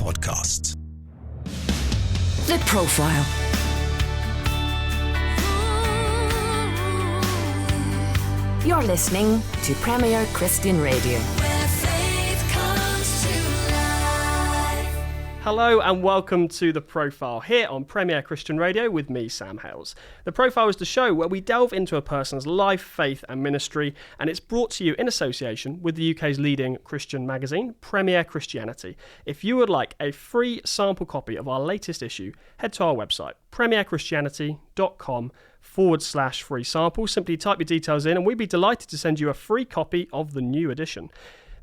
podcasts. The Profile. You're listening to Premier Christian Radio. Hello and welcome to The Profile here on Premier Christian Radio with me, Sam Hales. The Profile is the show where we delve into a person's life, faith and ministry, and it's brought to you in association with the UK's leading Christian magazine, Premier Christianity. If you would like a free sample copy of our latest issue, head to our website, premierchristianity.com/free sample. Simply type your details in and we'd be delighted to send you a free copy of the new edition.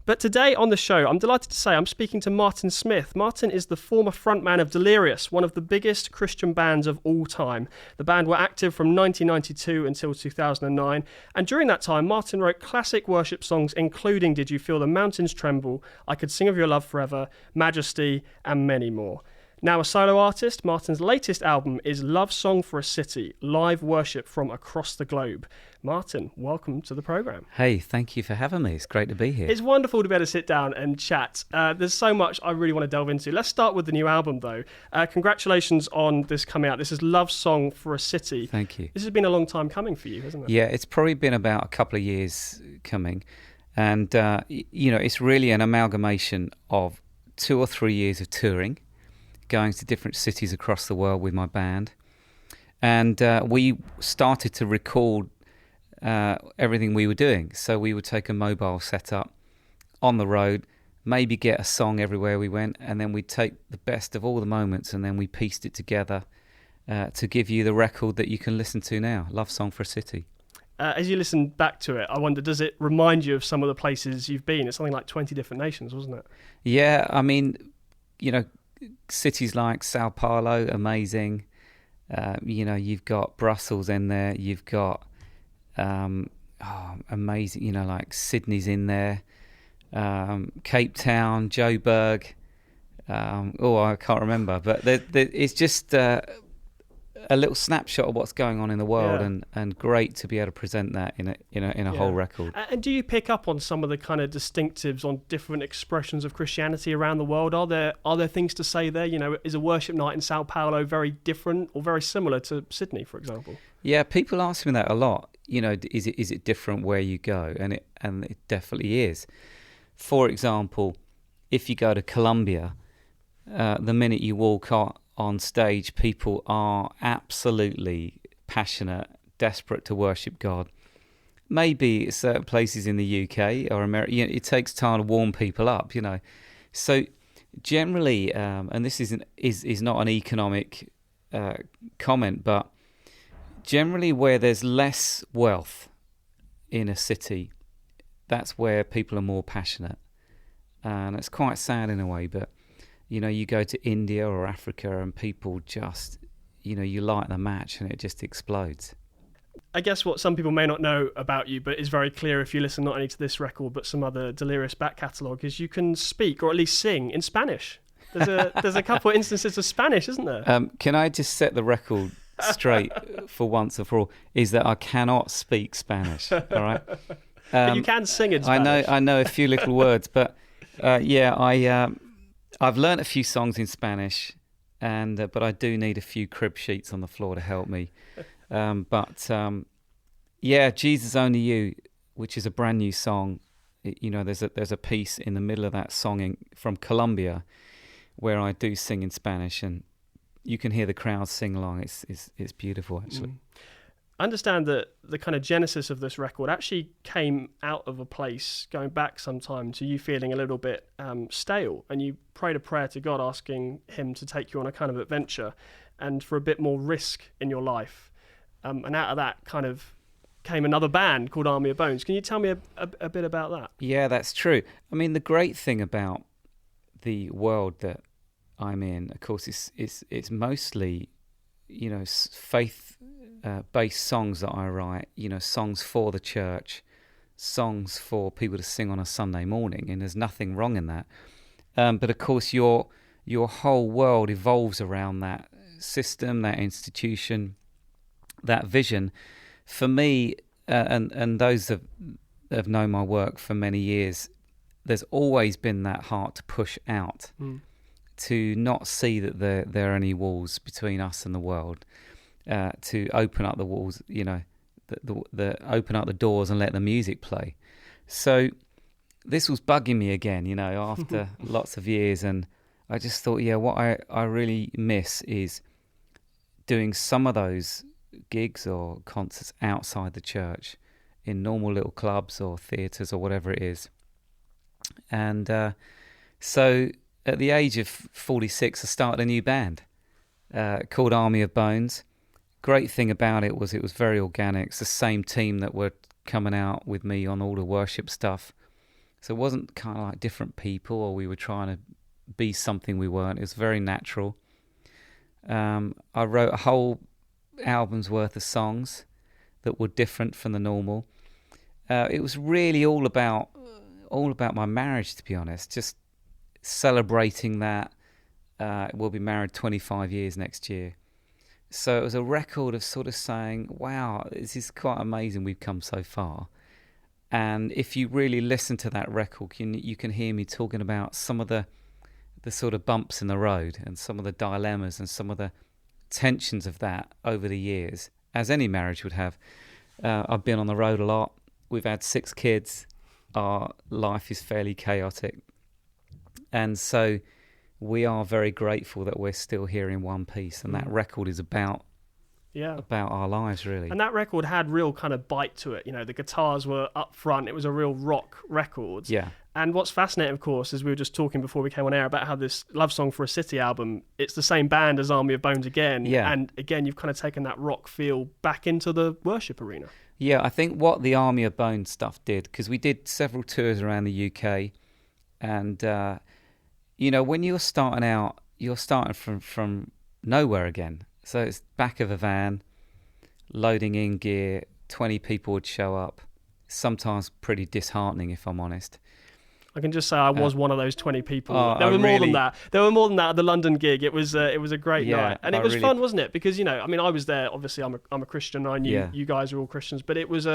But today on the show, I'm delighted to say I'm speaking to Martin Smith. Martin is the former frontman of Delirious, one of the biggest Christian bands of all time. The band were active from 1992 until 2009, and during that time, Martin wrote classic worship songs including Did You Feel the Mountains Tremble, I Could Sing of Your Love Forever, Majesty, and many more. Now a solo artist, Martin's latest album is Love Song for a City, live worship from across the globe. Martin, welcome to the programme. Hey, thank you for having me. It's great to be here. It's wonderful to be able to sit down and chat. There's so much I really want to delve into. Let's start with the new album, though. Congratulations on this coming out. This is Love Song for a City. Thank you. This has been a long time coming for you, hasn't it? Yeah, it's probably been about a couple of years coming. And, it's really an amalgamation of 2 or 3 years of touring, going to different cities across the world with my band. And we started to record everything we were doing. So we would take a mobile setup on the road, maybe get a song everywhere we went, and then we'd take the best of all the moments and then we pieced it together to give you the record that you can listen to now, Love Song for a City. As you listen back to it, I wonder, does it remind you of some of the places you've been? It's something like 20 different nations, wasn't it? Yeah, I mean, cities like Sao Paulo, amazing. You've got Brussels in there. You've got amazing. Like Sydney's in there. Cape Town, Joburg. I can't remember, but it's just a little snapshot of what's going on in the world, and great to be able to present that in a whole record. And do you pick up on some of the kind of distinctives on different expressions of Christianity around the world? Are there things to say there? Is a worship night in Sao Paulo very different or very similar to Sydney, for example? Yeah, people ask me that a lot. Is it different where you go? And it definitely is. For example, if you go to Colombia, the minute you walk on stage, people are absolutely passionate, desperate to worship God. Maybe certain places in the UK or America, it takes time to warm people up, So generally, and this is not an economic comment, but generally where there's less wealth in a city, that's where people are more passionate. And it's quite sad in a way, but you go to India or Africa and people just, you light the match and it just explodes. I guess what some people may not know about you, but is very clear if you listen not only to this record, but some other Delirious back catalogue, is you can speak, or at least sing, in Spanish. There's a couple of instances of Spanish, isn't there? Can I just set the record straight for once and for all, is that I cannot speak Spanish, all right? But you can sing in Spanish. I know a few little words, but I've learnt a few songs in Spanish, but I do need a few crib sheets on the floor to help me. Jesus Only You, which is a brand new song. There's a piece in the middle of that song from Colombia where I do sing in Spanish, and you can hear the crowd sing along. It's beautiful, actually. I understand that the kind of genesis of this record actually came out of a place going back some time to you feeling a little bit stale, and you prayed a prayer to God asking him to take you on a kind of adventure and for a bit more risk in your life. And out of that kind of came another band called Army of Bones. Can you tell me a bit about that? Yeah, that's true. I mean, the great thing about the world that I'm in, of course, it's mostly, faith based songs that I write, songs for the church, songs for people to sing on a Sunday morning, and there's nothing wrong in that. But of course, your whole world evolves around that system, that institution, that vision. For me, and those that have known my work for many years, there's always been that heart to push out, to not see that there are any walls between us and the world, to open up the walls, open up the doors and let the music play. So this was bugging me again, after lots of years, and I just thought, what I really miss is doing some of those gigs or concerts outside the church in normal little clubs or theatres or whatever it is. And so at the age of 46, I started a new band called Army of Bones. Great thing about it was very organic. It's the same team that were coming out with me on all the worship stuff. So it wasn't kind of like different people or we were trying to be something we weren't. It was very natural. I wrote a whole album's worth of songs that were different from the normal. It was really all about my marriage, to be honest. Just celebrating that. We'll be married 25 years next year. So it was a record of sort of saying, wow, this is quite amazing we've come so far. And if you really listen to that record, you can hear me talking about some of the sort of bumps in the road and some of the dilemmas and some of the tensions of that over the years, as any marriage would have. I've been on the road a lot. We've had 6 kids. Our life is fairly chaotic. And so we are very grateful that we're still here in one piece. And that record is about our lives, really. And that record had real kind of bite to it. The guitars were up front. It was a real rock record. Yeah. And what's fascinating, of course, is we were just talking before we came on air about how this Love Song for a City album, it's the same band as Army of Bones again. Yeah. And again, you've kind of taken that rock feel back into the worship arena. Yeah, I think what the Army of Bones stuff did, because we did several tours around the UK, and, when you're starting out, you're starting from nowhere again. So it's back of a van, loading in gear, 20 people would show up, sometimes pretty disheartening, if I'm honest. I can just say I was one of those 20 people. There were more than that. There were more than that at the London gig. It was a great night, and it was fun, wasn't it? Because I was there. Obviously, I'm a Christian. I knew you guys were all Christians, but it was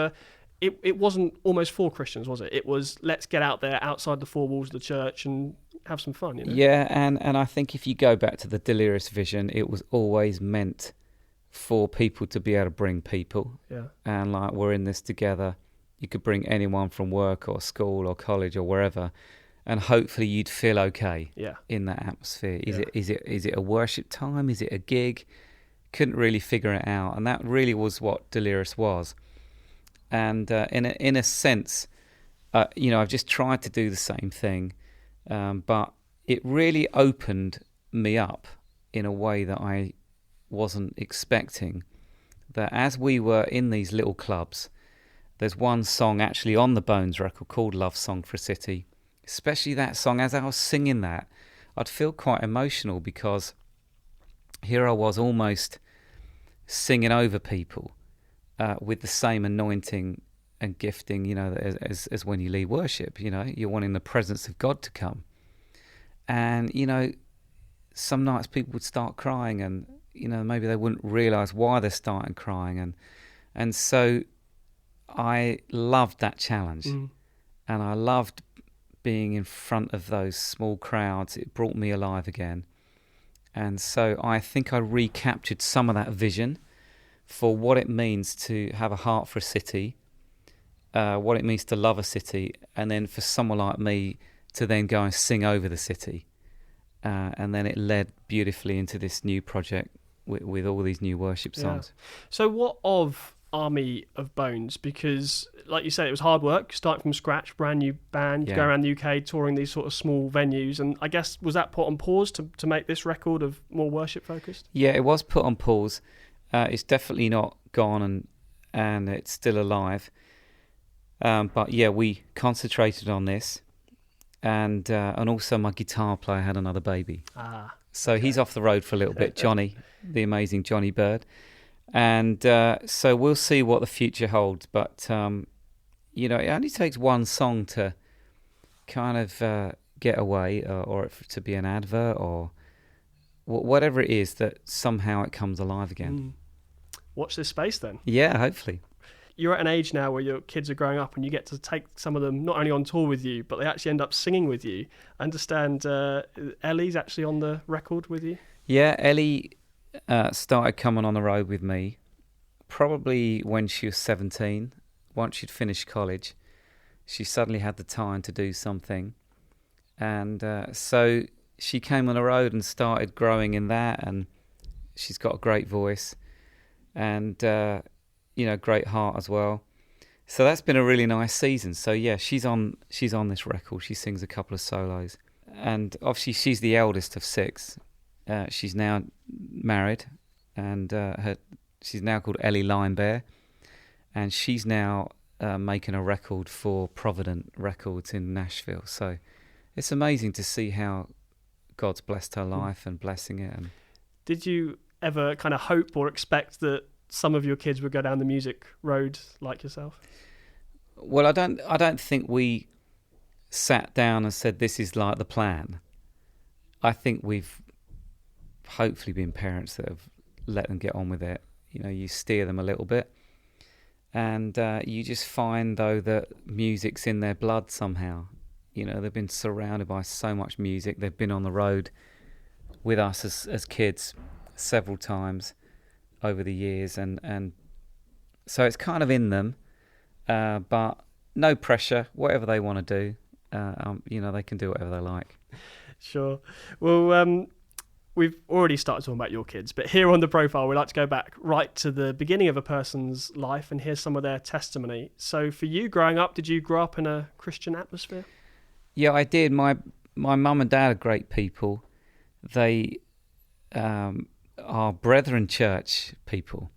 it wasn't almost for Christians, was it? It was let's get out there outside the 4 walls of the church and have some fun. Yeah, and I think if you go back to the Delirious vision, it was always meant for people to be able to bring people. Yeah, and like we're in this together. You could bring anyone from work or school or college or wherever, and hopefully you'd feel okay in that atmosphere. Is it a worship time? Is it a gig? Couldn't really figure it out, and that really was what Delirious was. And in a sense, I've just tried to do the same thing, but it really opened me up in a way that I wasn't expecting. That as we were in these little clubs. There's one song actually on the Bones record called Love Song for a City. Especially that song, as I was singing that, I'd feel quite emotional because here I was almost singing over people with the same anointing and gifting, as when you lead worship. You're wanting the presence of God to come. And, some nights people would start crying and, maybe they wouldn't realise why they're starting crying. And so I loved that challenge, and I loved being in front of those small crowds. It brought me alive again, and so I think I recaptured some of that vision for what it means to have a heart for a city, what it means to love a city, and then for someone like me to then go and sing over the city, and then it led beautifully into this new project with all these new worship songs. So what of Army of Bones? Because like you said, it was hard work, starting from scratch, brand new band, go around the UK touring these sort of small venues, and I guess was that put on pause to make this record of more worship focused? Yeah, it was put on pause. It's definitely not gone, and it's still alive, but we concentrated on this, and also my guitar player had another baby, so he's off the road for a little bit. Johnny, the amazing Johnny Bird. And so we'll see what the future holds. But, it only takes one song to kind of get away or to be an advert or whatever it is that somehow it comes alive again. Watch this space then. Yeah, hopefully. you're at an age now where your kids are growing up and you get to take some of them not only on tour with you, but they actually end up singing with you. I understand Ellie's actually on the record with you. Yeah, Ellie started coming on the road with me probably when she was 17. Once she'd finished college, she suddenly had the time to do something. And so she came on the road and started growing in that, and she's got a great voice and, great heart as well. So that's been a really nice season. So yeah, she's on this record. She sings a couple of solos. And obviously she's the eldest of 6. She's now married, and she's now called Ellie Linebear, and she's now making a record for Provident Records in Nashville. So it's amazing to see how God's blessed her life and blessing it. And did you ever kind of hope or expect that some of your kids would go down the music road like yourself? Well, I don't think we sat down and said this is like the plan. I think we've hopefully been parents that have let them get on with it. You steer them a little bit, and you just find though that music's in their blood somehow. They've been surrounded by so much music. They've been on the road with us as kids several times over the years, and so it's kind of in them, but no pressure. Whatever they want to do, they can do whatever they like. Sure. Well, we've already started talking about your kids, but here on The Profile, we like to go back right to the beginning of a person's life and hear some of their testimony. So for you, growing up, did you grow up in a Christian atmosphere? Yeah, I did. My mum and dad are great people. They are Brethren Church people.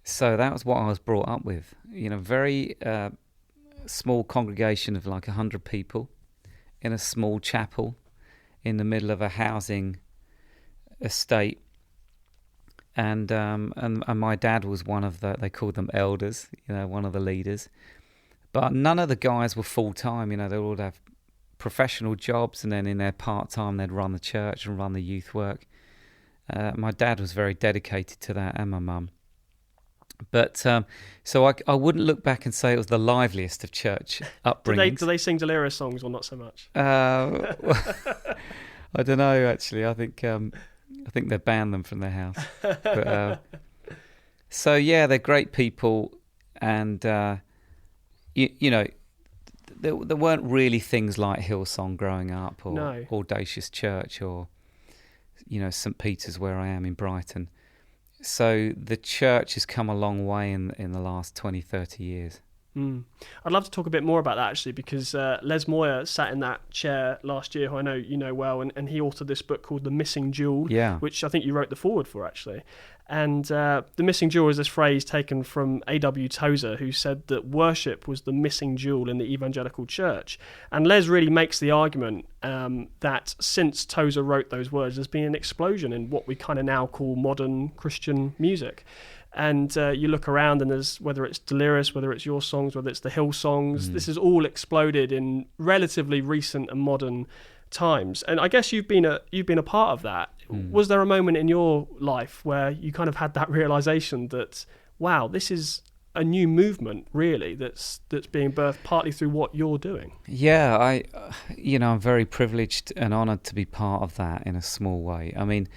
So that was what I was brought up with. Very small congregation of like 100 people in a small chapel in the middle of a housing estate, and my dad was one of they called them elders, one of the leaders. But none of the guys were full time. They all have professional jobs, and then in their part time they'd run the church and run the youth work. My dad was very dedicated to that, and my mum. But so I wouldn't look back and say it was the liveliest of church upbringings. Do they sing Delirious songs or not so much? I don't know, actually. I think they banned them from their house. But, so yeah, they're great people, and there weren't really things like Hillsong growing up, or Audacious Church, or St. Peter's where I am in Brighton. So the church has come a long way in the last 20, 30 years. I'd love to talk a bit more about that, actually, because Les Moyer sat in that chair last year, who I know you know well, and he authored this book called The Missing Jewel, which I think you wrote the foreword for, actually. And The Missing Jewel is this phrase taken from A.W. Tozer, who said that worship was the missing jewel in the evangelical church. And Les really makes the argument that since Tozer wrote those words, there's been an explosion in what we kind of now call modern Christian music. And you look around, and there's, whether it's Delirious, whether it's your songs, whether it's the Hill songs, this has all exploded in relatively recent and modern times. And I guess you've been a part of that. Was there a moment in your life where you kind of had that realization that, wow, this is a new movement, really, that's being birthed partly through what you're doing? Yeah, I'm very privileged and honoured to be part of that in a small way. I mean,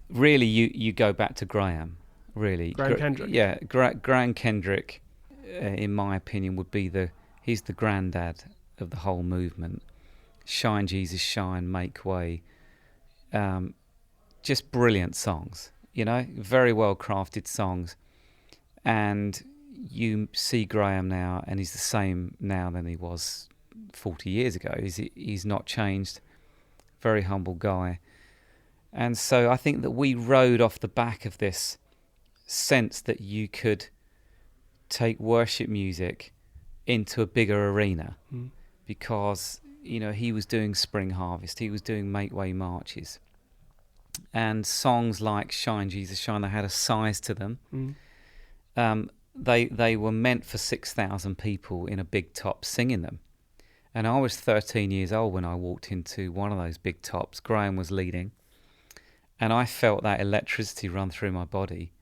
really, you go back to Graham. Really, Graham Kendrick. Yeah, Graham Kendrick, in my opinion, would be he's the granddad of the whole movement. Shine, Jesus, shine, make way. Just brilliant songs, very well crafted songs. And you see Graham now, and he's the same now than he was 40 years ago. He's not changed. Very humble guy. And so I think that we rode off the back of this sense that you could take worship music into a bigger arena, because he was doing Spring Harvest, he was doing Make Way marches, and songs like Shine Jesus Shine, they had a size to them. They were meant for 6,000 people in a big top singing them. And I was 13 years old when I walked into one of those big tops. Graham was leading, and I felt that electricity run through my body.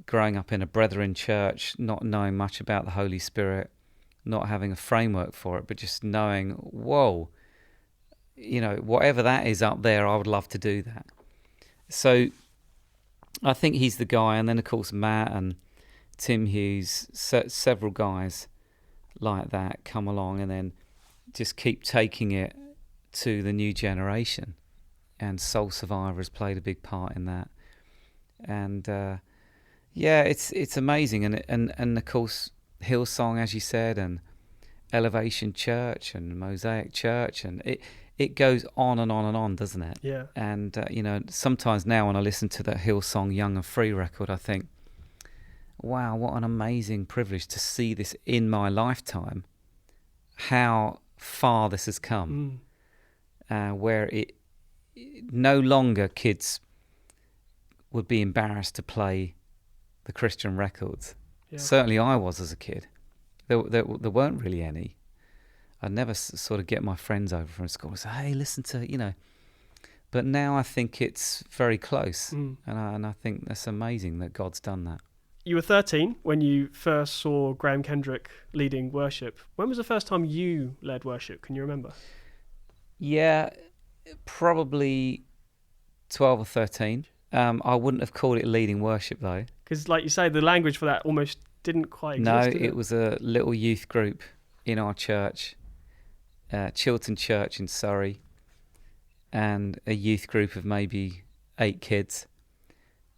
growing up in a brethren church, not knowing much about the Holy Spirit, not having a framework for it, but just knowing, whoa, whatever that is up there, I would love to do that. So I think he's the guy. And then, of course, Matt and Tim Hughes, several guys like that come along and then just keep taking it to the new generation. And Soul Survivor has played a big part in that. And it's amazing. And of course, Hillsong, as you said, and Elevation Church and Mosaic Church, and it goes on and on and on, doesn't it? Yeah. And sometimes now when I listen to that Hillsong Young and Free record, I think, wow, what an amazing privilege to see this in my lifetime. How far this has come, where it no longer kids would be embarrassed to play the Christian records. Yeah. Certainly I was as a kid. There weren't really any. I'd never sort of get my friends over from school and say, hey, listen to, But now I think it's very close. And I think that's amazing that God's done that. You were 13 when you first saw Graham Kendrick leading worship. When was the first time you led worship? Can you remember? Yeah, probably 12 or 13. I wouldn't have called it leading worship, though. Because, like you say, the language for that almost didn't quite exist. No, it was a little youth group in our church, Chiltern Church in Surrey, and a youth group of maybe 8 kids.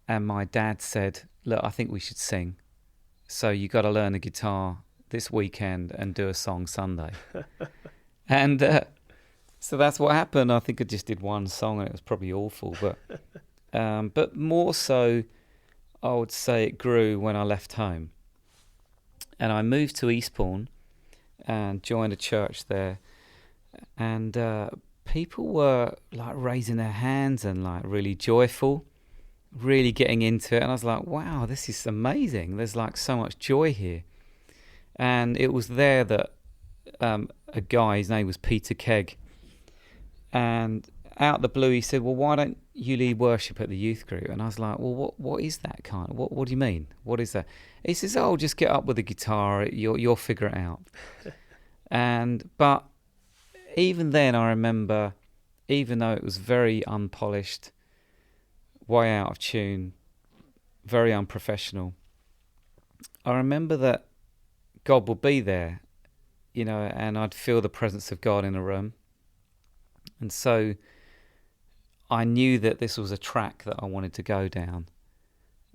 And my dad said, look, I think we should sing. So you got to learn the guitar this weekend and do a song Sunday. And so that's what happened. I think I just did one song and it was probably awful. But more so, I would say it grew when I left home. And I moved to Eastbourne and joined a church there. And people were like raising their hands and like really joyful, really getting into it. And I was like, wow, this is amazing. There's like so much joy here. And it was there that a guy, his name was Peter Kegg, and out of the blue he said, well, why don't you lead worship at the youth group? And I was like, well, what is that kind of, what do you mean? What is that? He says, oh, just get up with the guitar, you'll figure it out. But even then I remember, even though it was very unpolished, way out of tune, very unprofessional, I remember that God would be there, and I'd feel the presence of God in a room. And so I knew that this was a track that I wanted to go down,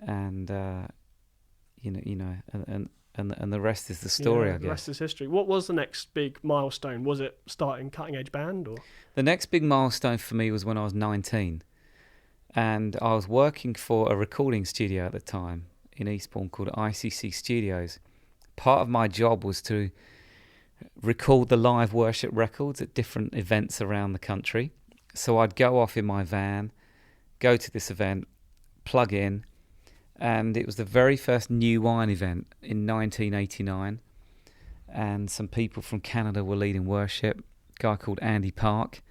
and and the rest is the story. I guess the rest is history. What was the next big milestone? Was it starting Cutting Edge Band, or the next big milestone for me was when I was 19, and I was working for a recording studio at the time in Eastbourne called ICC Studios. Part of my job was to record the live worship records at different events around the country. So I'd go off in my van, go to this event, plug in, and it was the very first New Wine event in 1989, and some people from Canada were leading worship, a guy called Andy Park,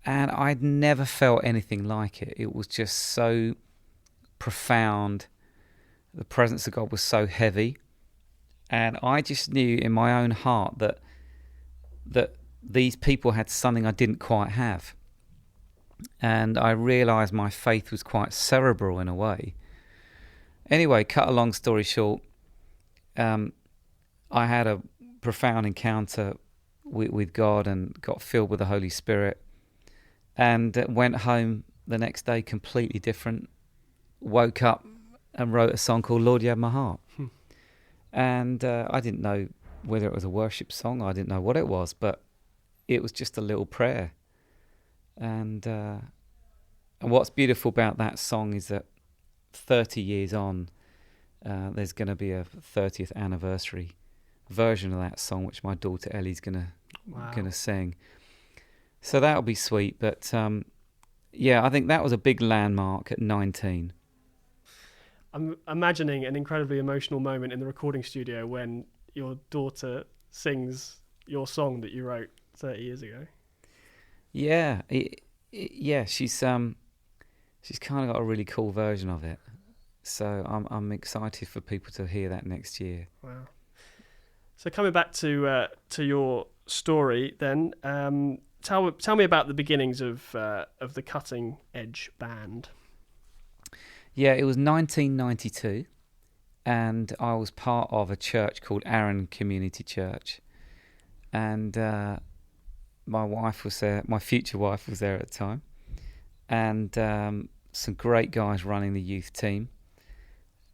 and I'd never felt anything like it. It was just so profound. The presence of God was so heavy. And I just knew in my own heart that these people had something I didn't quite have. And I realised my faith was quite cerebral in a way. Anyway, cut a long story short, I had a profound encounter with God and got filled with the Holy Spirit, and went home the next day completely different. Woke up and wrote a song called Lord, You Have My Heart. And I didn't know whether it was a worship song. I didn't know what it was, but it was just a little prayer. And what's beautiful about that song is that 30 years on, there's going to be a 30th anniversary version of that song, which my daughter Ellie's going to sing. So that'll be sweet. But I think that was a big landmark at 19. I'm imagining an incredibly emotional moment in the recording studio when your daughter sings your song that you wrote 30 years ago. Yeah, she's kind of got a really cool version of it. So I'm excited for people to hear that next year. Wow. So coming back to your story, then, tell me about the beginnings of the Cutting Edge band. Yeah, it was 1992, and I was part of a church called Arran Community Church, and my wife was there. My future wife was there at the time, and some great guys running the youth team.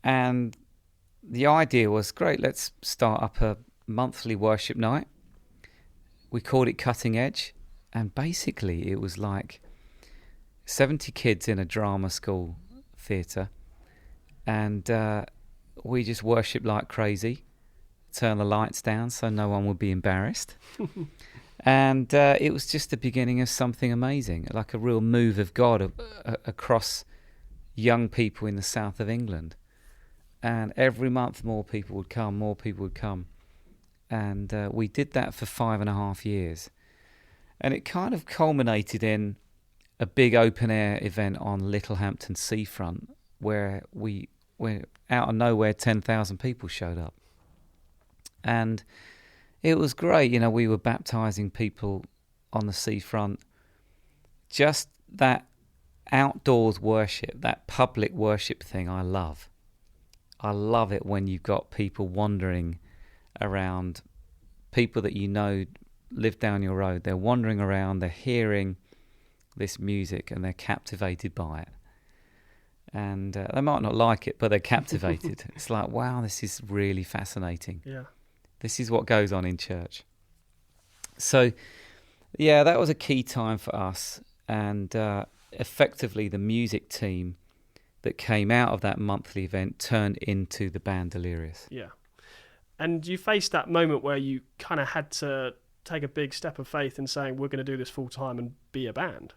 And the idea was, great, let's start up a monthly worship night. We called it Cutting Edge, and basically it was like 70 kids in a drama school theatre, and we just worshipped like crazy, turn the lights down so no one would be embarrassed. And it was just the beginning of something amazing, like a real move of God across young people in the south of England. And every month more people would come. And we did that for 5.5 years. And it kind of culminated in a big open-air event on Littlehampton seafront, where out of nowhere 10,000 people showed up. And it was great. We were baptising people on the seafront. Just that outdoors worship, that public worship thing, I love. I love it when you've got people wandering around, people that live down your road. They're wandering around, they're hearing this music, and they're captivated by it. And they might not like it, but they're captivated. It's like, wow, this is really fascinating. Yeah. This is what goes on in church. So, yeah, that was a key time for us. And effectively, the music team that came out of that monthly event turned into the band Delirious. Yeah. And you faced that moment where you kind of had to take a big step of faith in saying, we're going to do this full time and be a band.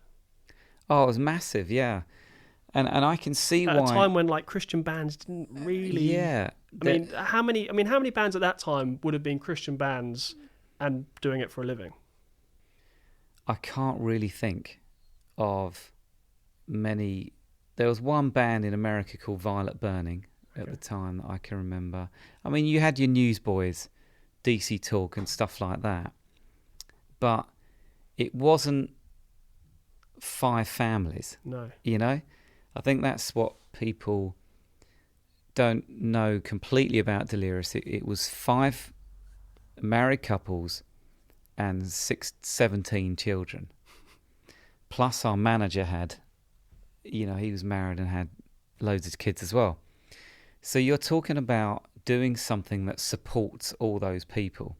Oh, it was massive, yeah. And I can see at why. At a time when Christian bands didn't really. Yeah. How many bands at that time would have been Christian bands and doing it for a living? I can't really think of many. There was one band in America called Violet Burning at the time that I can remember. You had your Newsboys, DC Talk and stuff like that. But it wasn't 5 families. No. I think that's what people don't know completely about Delirious. It was 5 married couples and 17 children. Plus our manager had, he was married and had loads of kids as well. So you're talking about doing something that supports all those people.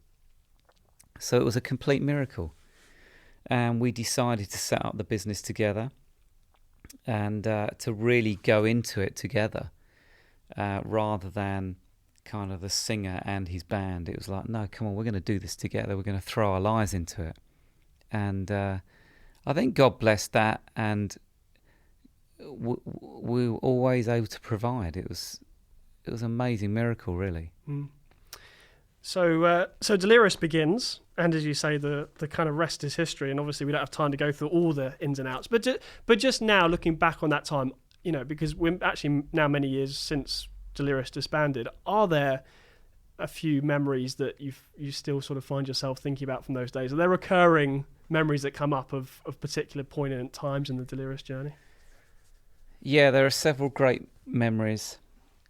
So it was a complete miracle. And we decided to set up the business together and to really go into it together rather than kind of the singer and his band. It was like, no, come on, we're going to do this together. We're going to throw our lives into it. And I think God blessed that, and we were always able to provide. It was an amazing miracle, really. Mm. So Delirious begins, and as you say, the kind of rest is history. And obviously, we don't have time to go through all the ins and outs. But just now, looking back on that time, because we're actually now many years since Delirious disbanded, are there a few memories that you still sort of find yourself thinking about from those days? Are there recurring memories that come up of particular poignant times in the Delirious journey? Yeah, there are several great memories.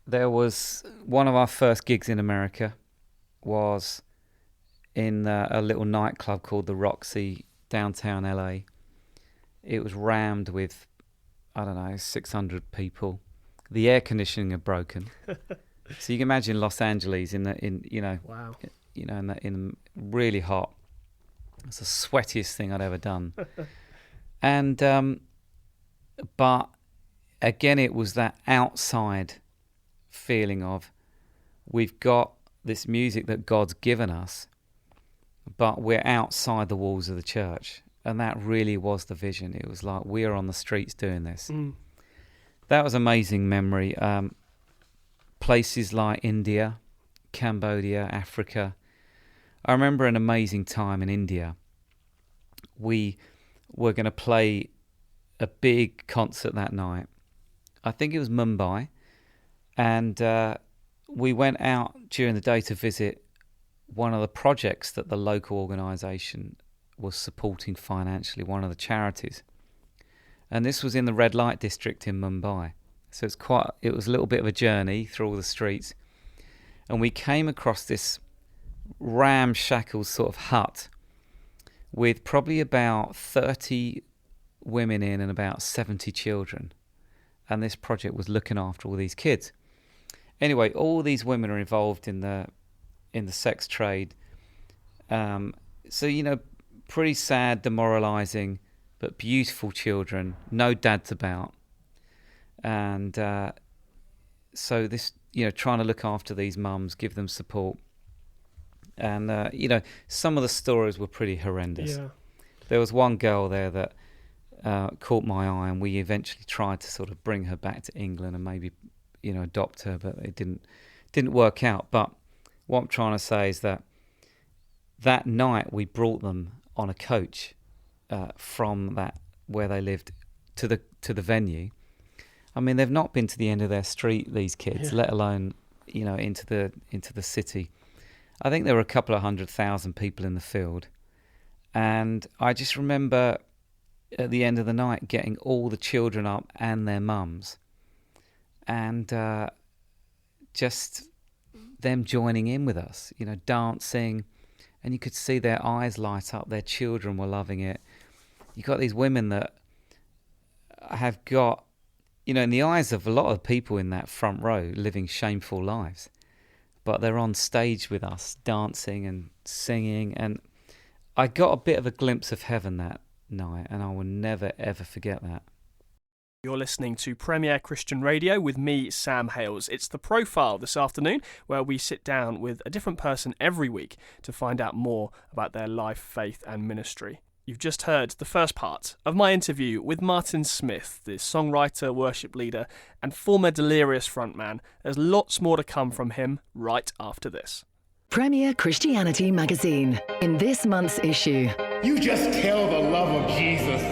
There was one of our first gigs in America was in a little nightclub called the Roxy, downtown LA. It was rammed with, 600 people. The air conditioning had broken. So you can imagine Los Angeles wow. in really hot. It's the sweatiest thing I'd ever done. And but again, it was that outside feeling of, we've got this music that God's given us, but we're outside the walls of the church. And that really was the vision. It was like, we are on the streets doing this. Mm. That was an amazing memory. Places like India, Cambodia, Africa. I remember an amazing time in India. We were going to play a big concert that night. I think it was Mumbai. And we went out during the day to visit one of the projects that the local organisation was supporting financially, one of the charities. And this was in the red light district in Mumbai. So it was a little bit of a journey through all the streets. And we came across this ramshackle sort of hut with probably about 30 women in and about 70 children. And this project was looking after all these kids. Anyway, all these women are involved in the sex trade. So, pretty sad, demoralising, but beautiful children, no dads about. And so this, trying to look after these mums, give them support. And, some of the stories were pretty horrendous. Yeah. There was one girl there that caught my eye, and we eventually tried to sort of bring her back to England and maybe, adopt her, but it didn't work out. But what I'm trying to say is that night we brought them on a coach from where they lived to the venue. I mean, they've not been to the end of their street, these kids, let alone into the city. I think there were a couple of 100,000 people in the field, and I just remember at the end of the night getting all the children up and their mums, and just them joining in with us, dancing, and you could see their eyes light up. Their children were loving it. You got these women that have got, in the eyes of a lot of people in that front row, living shameful lives, but they're on stage with us, dancing and singing, and I got a bit of a glimpse of heaven that night, and I will never ever forget that. You're listening to Premier Christian Radio with me, Sam Hales. It's The Profile this afternoon, where we sit down with a different person every week to find out more about their life, faith and ministry. You've just heard the first part of my interview with Martin Smith, the songwriter, worship leader and former Delirious frontman. There's lots more to come from him right after this. Premier Christianity Magazine. In this month's issue, You just tell the love of Jesus,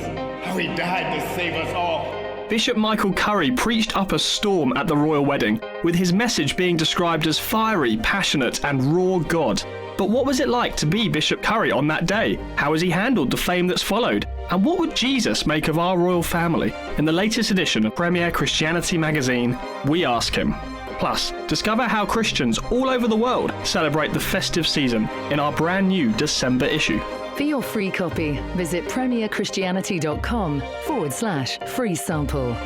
how he died to save us all. Bishop Michael Curry preached up a storm at the royal wedding, with his message being described as fiery, passionate and raw God. But what was it like to be Bishop Curry on that day? How has he handled the fame that's followed? And what would Jesus make of our royal family? In the latest edition of Premier Christianity Magazine, we ask him. Plus, discover how Christians all over the world celebrate the festive season in our brand new December issue. for your free copy, visit premierchristianity.com/free sample.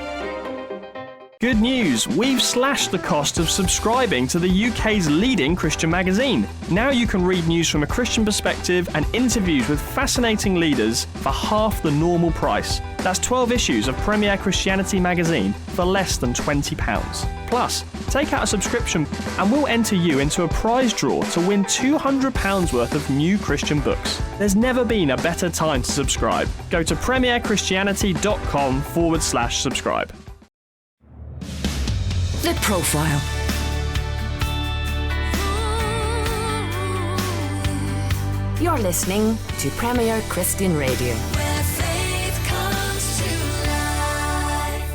Good news, we've slashed the cost of subscribing to the UK's leading Christian magazine. Now you can read news from a Christian perspective and interviews with fascinating leaders for half the normal price. That's 12 issues of Premier Christianity magazine for less than £20. Plus, take out a subscription and we'll enter you into a prize draw to win £200 worth of new Christian books. There's never been a better time to subscribe. Go to premierchristianity.com/subscribe. The Profile. You're listening to Premier Christian Radio. Where faith comes to life.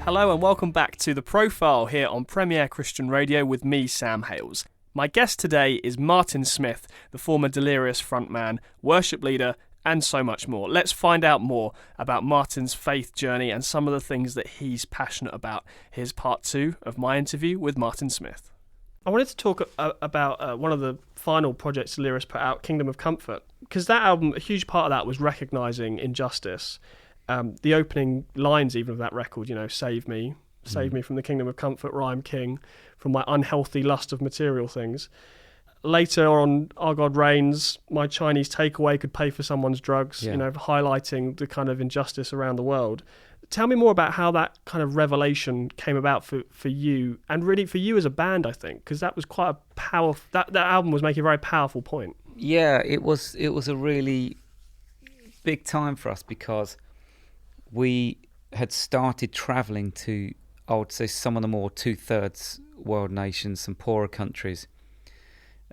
Hello and welcome back to The Profile here on Premier Christian Radio with me, Sam Hales. My guest today is Martin Smith, the former Delirious frontman, worship leader, and so much more. Let's find out more about Martin's faith journey and some of the things that he's passionate about. Here's part 2 of my interview with Martin Smith. I wanted to talk about one of the final projects Delirious put out, Kingdom of Comfort, because that album, a huge part of that was recognising injustice. The opening lines even of that record, save me from the kingdom of comfort where I'm king, from my unhealthy lust of material things. Later on, Our God Reigns, my Chinese takeaway could pay for someone's drugs, highlighting the kind of injustice around the world. Tell me more about how that kind of revelation came about for you, and really for you as a band, I think, because that was quite a powerful, that album was making a very powerful point. Yeah, it was a really big time for us because we had started travelling to, I would say, some of the more 2/3 world nations, some poorer countries,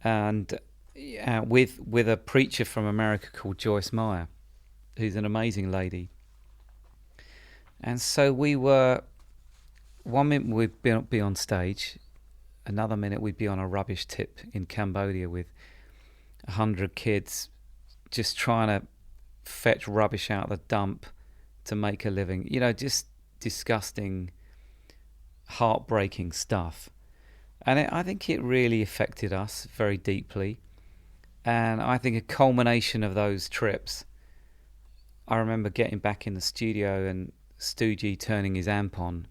and with a preacher from America called Joyce Meyer, who's an amazing lady. And so we were one minute we'd be on stage, another minute we'd be on a rubbish tip in Cambodia with 100 kids just trying to fetch rubbish out of the dump to make a living. Just disgusting, heartbreaking stuff. And I think it really affected us very deeply. And I think a culmination of those trips, I remember getting back in the studio and Stoogie turning his amp on,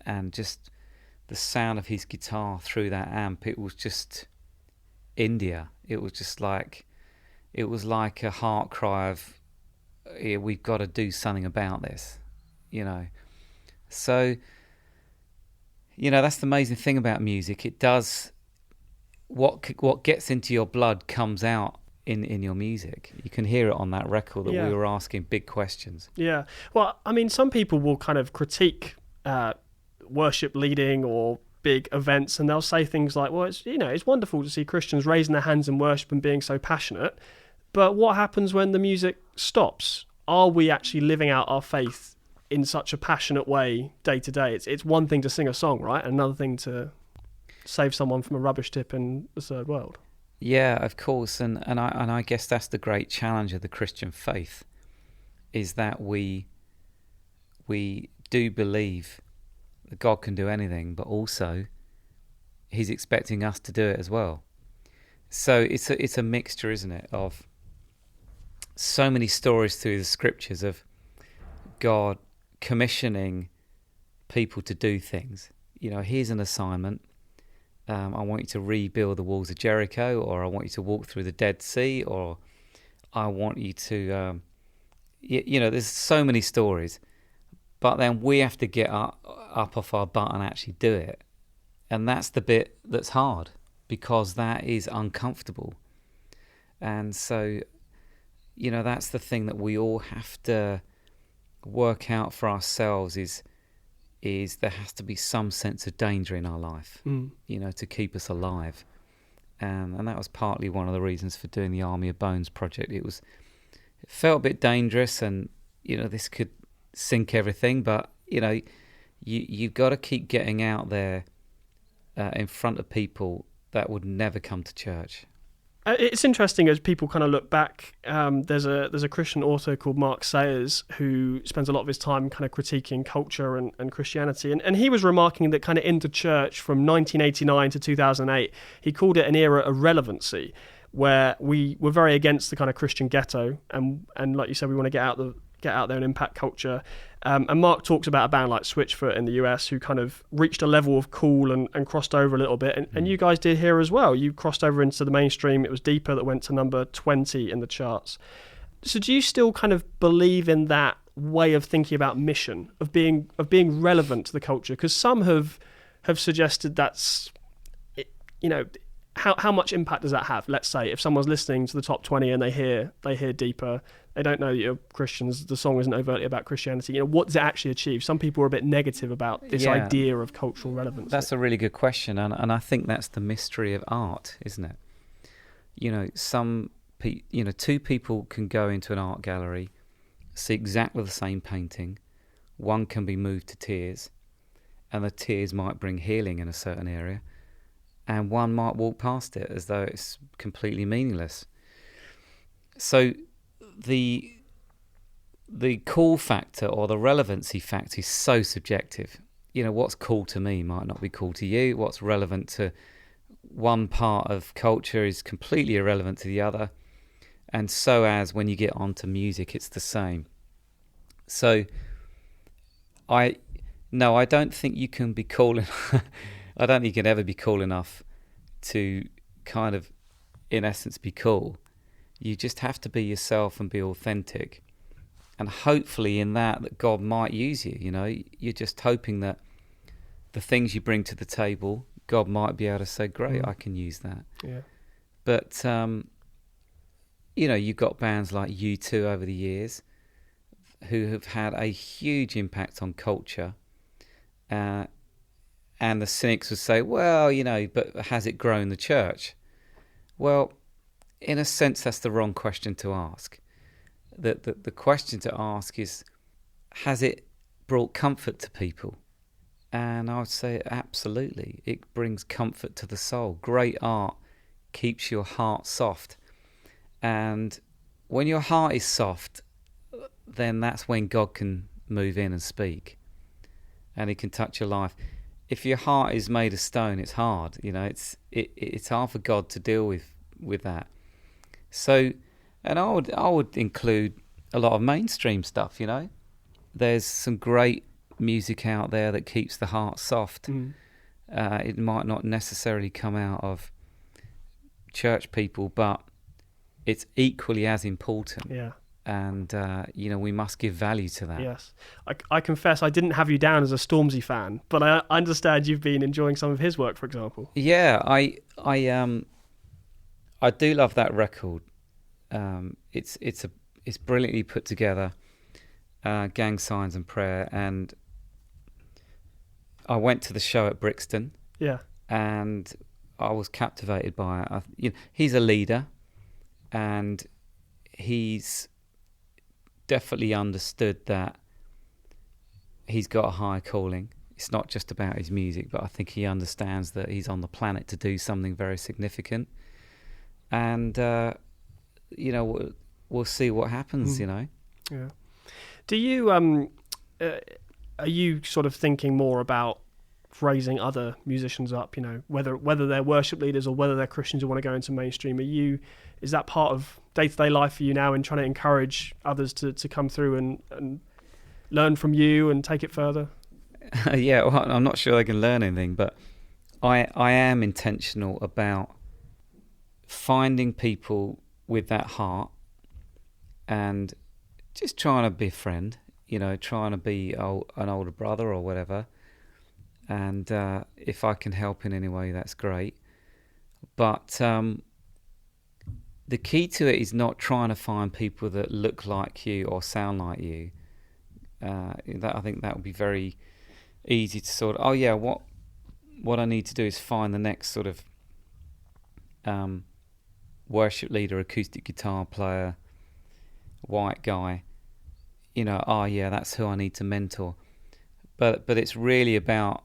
and just the sound of his guitar through that amp, it was just India. It was just like, it was like a heart cry of, yeah, we've got to do something about this, So, that's the amazing thing about music. It does, what gets into your blood comes out in your music. You can hear it on that record that we were asking big questions. Yeah. Well, I mean, some people will kind of critique worship leading or big events, and they'll say things like, well, it's wonderful to see Christians raising their hands in worship and being so passionate, but what happens when the music stops? Are we actually living out our faith in such a passionate way day to day? It's one thing to sing a song, right? Another thing to save someone from a rubbish tip in the third world. Yeah, of course, and I guess that's the great challenge of the Christian faith, is that we do believe that God can do anything, but also He's expecting us to do it as well. So it's a mixture, isn't it, of so many stories through the scriptures of God commissioning people to do things. Here's an assignment. I want you to rebuild the walls of Jericho, or I want you to walk through the Dead Sea, or I want you to, there's so many stories, but then we have to get up off our butt and actually do it. And that's the bit that's hard, because that is uncomfortable. And so, that's the thing that we all have to work out for ourselves is there has to be some sense of danger in our life, to keep us alive. And that was partly one of the reasons for doing the Army of Bones project. It felt a bit dangerous, and, this could sink everything, but, you've got to keep getting out there in front of people that would never come to church. It's interesting as people kind of look back. There's a Christian author called Mark Sayers who spends a lot of his time kind of critiquing culture and Christianity. And he was remarking that kind of in the church from 1989 to 2008, he called it an era of relevancy, where we were very against the kind of Christian ghetto. And like you said, we want to get out there and impact culture. And Mark talks about a band like Switchfoot in the US who kind of reached a level of cool and crossed over a little bit. And you guys did here as well. You crossed over into the mainstream. It was Deeper that went to number 20 in the charts. So do you still kind of believe in that way of thinking about mission, of being relevant to the culture? Because some have suggested that's, how much impact does that have? Let's say if someone's listening to the top 20 and they hear Deeper, they don't know that you're Christians, the song isn't overtly about Christianity. What does it actually achieve? Some people are a bit negative about this idea of cultural relevance. That's a really good question, and I think that's the mystery of art, isn't it? Two people can go into an art gallery, see exactly the same painting. One can be moved to tears, and the tears might bring healing in a certain area, and one might walk past it as though it's completely meaningless. So the cool factor or the relevancy factor is so subjective. What's cool to me might not be cool to you. What's relevant to one part of culture is completely irrelevant to the other. And so as when you get onto music, it's the same. So I don't think you can be cool enough. I don't think you can ever be cool enough to kind of, in essence, be cool. You just have to be yourself and be authentic. And hopefully in that God might use you, You're just hoping that the things you bring to the table, God might be able to say, great, I can use that. Yeah. But, you've got bands like U2 over the years who have had a huge impact on culture. And the cynics would say, well, but has it grown the church? Well, in a sense, that's the wrong question to ask. The question to ask is, has it brought comfort to people? And I would say absolutely. It brings comfort to the soul. Great art keeps your heart soft. And when your heart is soft, then that's when God can move in and speak. And he can touch your life. If your heart is made of stone, it's hard. It's hard for God to deal with that. So, and I would include a lot of mainstream stuff. There's some great music out there that keeps the heart soft. It might not necessarily come out of church people, but it's equally as important. Yeah. And we must give value to that. Yes. I confess I didn't have you down as a Stormzy fan, but I understand you've been enjoying some of his work, for example. Yeah, I do love that record. It's brilliantly put together. Gang Signs and Prayer, and I went to the show at Brixton. Yeah. And I was captivated by it. He's a leader, and he's definitely understood that he's got a high calling. It's not just about his music, but I think he understands that he's on the planet to do something very significant. And we'll see what happens. Yeah. Do you are you sort of thinking more about raising other musicians up? Whether they're worship leaders or whether they're Christians who want to go into mainstream. Is that part of day-to-day life for you now in trying to encourage others to come through and learn from you and take it further? Yeah, well, I'm not sure they can learn anything, but I am intentional about finding people with that heart and just trying to be a friend, trying to be an older brother or whatever. And if I can help in any way, that's great. But the key to it is not trying to find people that look like you or sound like you. I think that would be very easy to sort of, what I need to do is find the next sort of worship leader, acoustic guitar player, white guy. That's who I need to mentor. But it's really about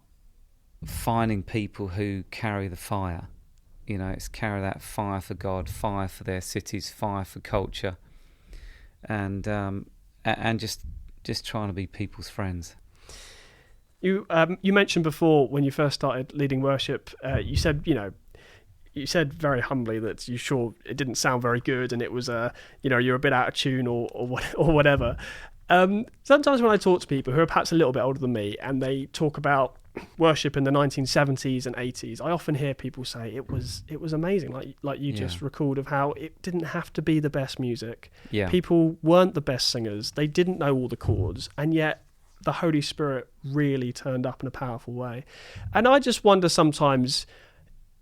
finding people who carry the fire. It's carry that fire for God, fire for their cities, fire for culture, and just trying to be people's friends. You mentioned before when you first started leading worship, you said you said very humbly that you sure it didn't sound very good and it was you're a bit out of tune or whatever. Sometimes when I talk to people who are perhaps a little bit older than me and they talk about worship in the 1970s and 80s, I often hear people say it was amazing, like you just recalled, of how it didn't have to be the best music. Yeah. People weren't the best singers, they didn't know all the chords, and yet the Holy Spirit really turned up in a powerful way. And I just wonder sometimes,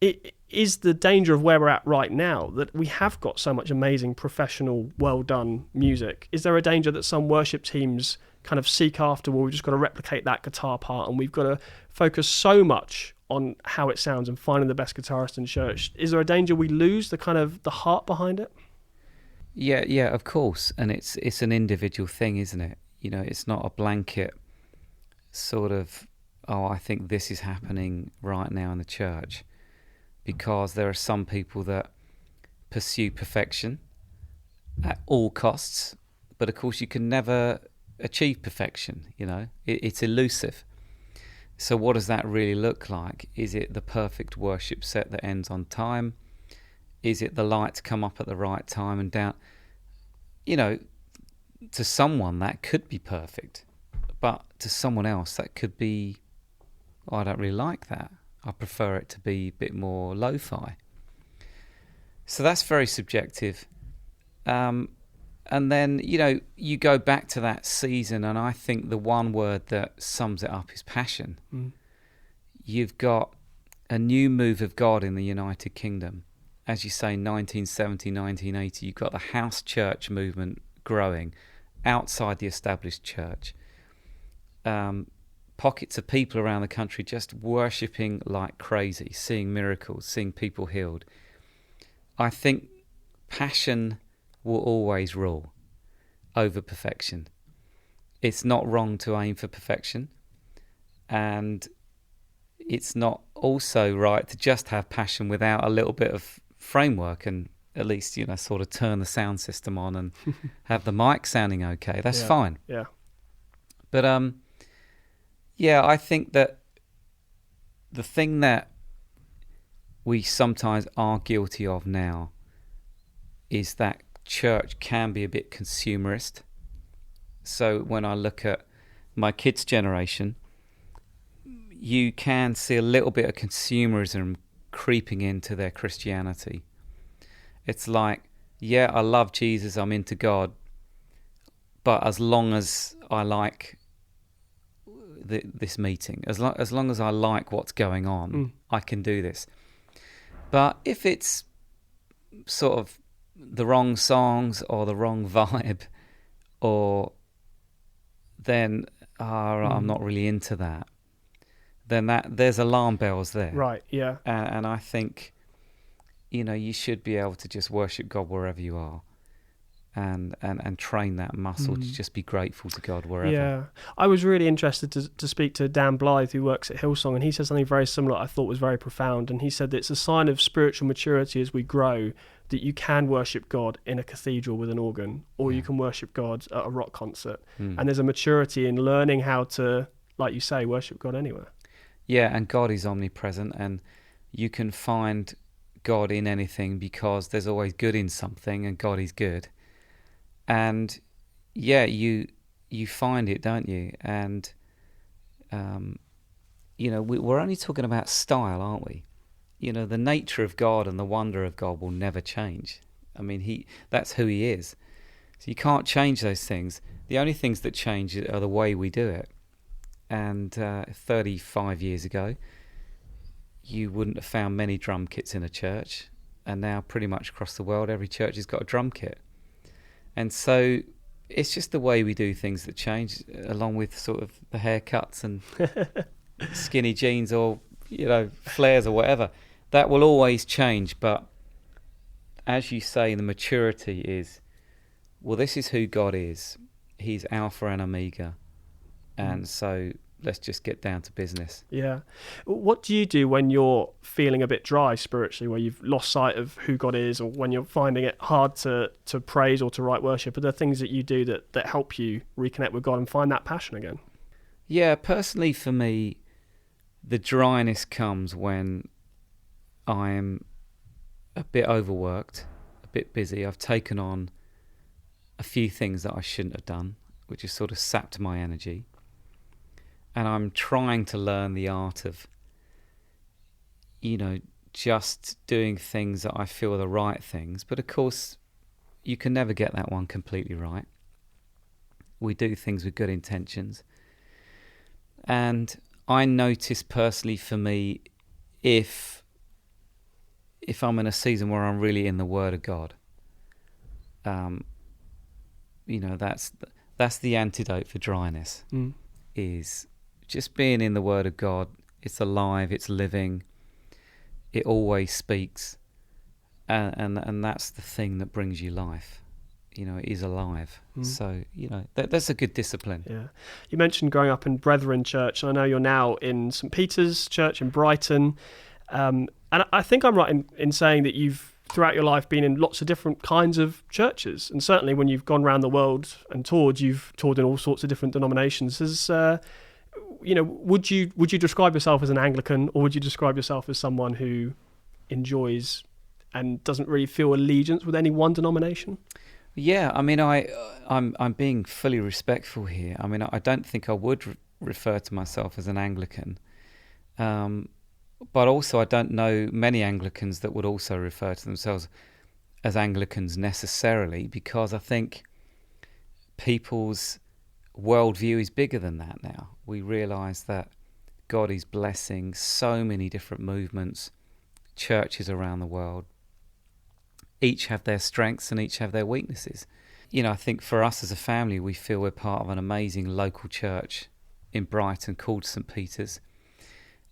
it is the danger of where we're at right now that we have got so much amazing, professional, well done music. Is there a danger that some worship teams kind of seek after, well, we've just got to replicate that guitar part and we've got to focus so much on how it sounds and finding the best guitarist in church? Is there a danger we lose the kind of the heart behind it? Yeah, of course. And it's an individual thing, isn't it? It's not a blanket sort of, I think this is happening right now in the church, because there are some people that pursue perfection at all costs, but of course you can never achieve perfection. It's elusive. So what does that really look like? Is it the perfect worship set that ends on time? Is it the lights come up at the right time and down? To someone that could be perfect, but to someone else that could be, I don't really like that. I prefer it to be a bit more lo-fi. So that's very subjective. And then, you go back to that season, and I think the one word that sums it up is passion. You've got a new move of God in the United Kingdom. As you say, 1970, 1980, you've got the house church movement growing outside the established church. Pockets of people around the country just worshipping like crazy, seeing miracles, seeing people healed. I think passion will always rule over perfection. It's not wrong to aim for perfection. And it's not also right to just have passion without a little bit of framework and at least, sort of turn the sound system on and have the mic sounding okay. That's fine. Yeah. But I think that the thing that we sometimes are guilty of now is that church can be a bit consumerist. So when I look at my kids' generation, you can see a little bit of consumerism creeping into their Christianity. It's like, yeah, I love Jesus, I'm into God, but as long as I like this meeting, as long as I like what's going on, I can do this. But if it's sort of the wrong songs or the wrong vibe, or then I'm not really into that, then there's alarm bells there. Right, yeah. And I think, you should be able to just worship God wherever you are. And train that muscle to just be grateful to God wherever. Yeah. I was really interested to speak to Dan Blythe, who works at Hillsong, and he said something very similar I thought was very profound. And he said that it's a sign of spiritual maturity as we grow that you can worship God in a cathedral with an organ, or you can worship God at a rock concert. And there's a maturity in learning how to, like you say, worship God anywhere. Yeah, and God is omnipresent, and you can find God in anything because there's always good in something, and God is good. And yeah, you find it, don't you? And we're only talking about style, aren't we? The nature of God and the wonder of God will never change. I mean, that's who he is. So you can't change those things. The only things that change are the way we do it. And 35 years ago, you wouldn't have found many drum kits in a church. And now pretty much across the world, every church has got a drum kit. And so it's just the way we do things that change, along with sort of the haircuts and skinny jeans or, flares or whatever. That will always change. But as you say, the maturity is, well, this is who God is. He's Alpha and Omega. And so let's just get down to business. Yeah. What do you do when you're feeling a bit dry spiritually, where you've lost sight of who God is, or when you're finding it hard to praise or to write worship? Are there things that you do that help you reconnect with God and find that passion again? Yeah, personally for me, the dryness comes when I'm a bit overworked, a bit busy. I've taken on a few things that I shouldn't have done, which has sort of sapped my energy. And I'm trying to learn the art of, just doing things that I feel are the right things. But of course, you can never get that one completely right. We do things with good intentions. And I notice personally for me, if I'm in a season where I'm really in the Word of God, that's the antidote for dryness, is just being in the Word of God. It's alive, it's living, it always speaks, and that's the thing that brings you life. It is alive. So, that's a good discipline. Yeah. You mentioned growing up in Brethren Church, and I know you're now in St. Peter's Church in Brighton. And I think I'm right in saying that you've, throughout your life, been in lots of different kinds of churches. And certainly when you've gone around the world and toured, you've toured in all sorts of different denominations. Would you describe yourself as an Anglican, or would you describe yourself as someone who enjoys and doesn't really feel allegiance with any one denomination? Yeah, I mean, I'm being fully respectful here. I mean, I don't think I would refer to myself as an Anglican, but also I don't know many Anglicans that would also refer to themselves as Anglicans necessarily, because I think people's worldview is bigger than that now. We realise that God is blessing so many different movements, churches around the world. Each have their strengths and each have their weaknesses. I think for us as a family, we feel we're part of an amazing local church in Brighton called St. Peter's.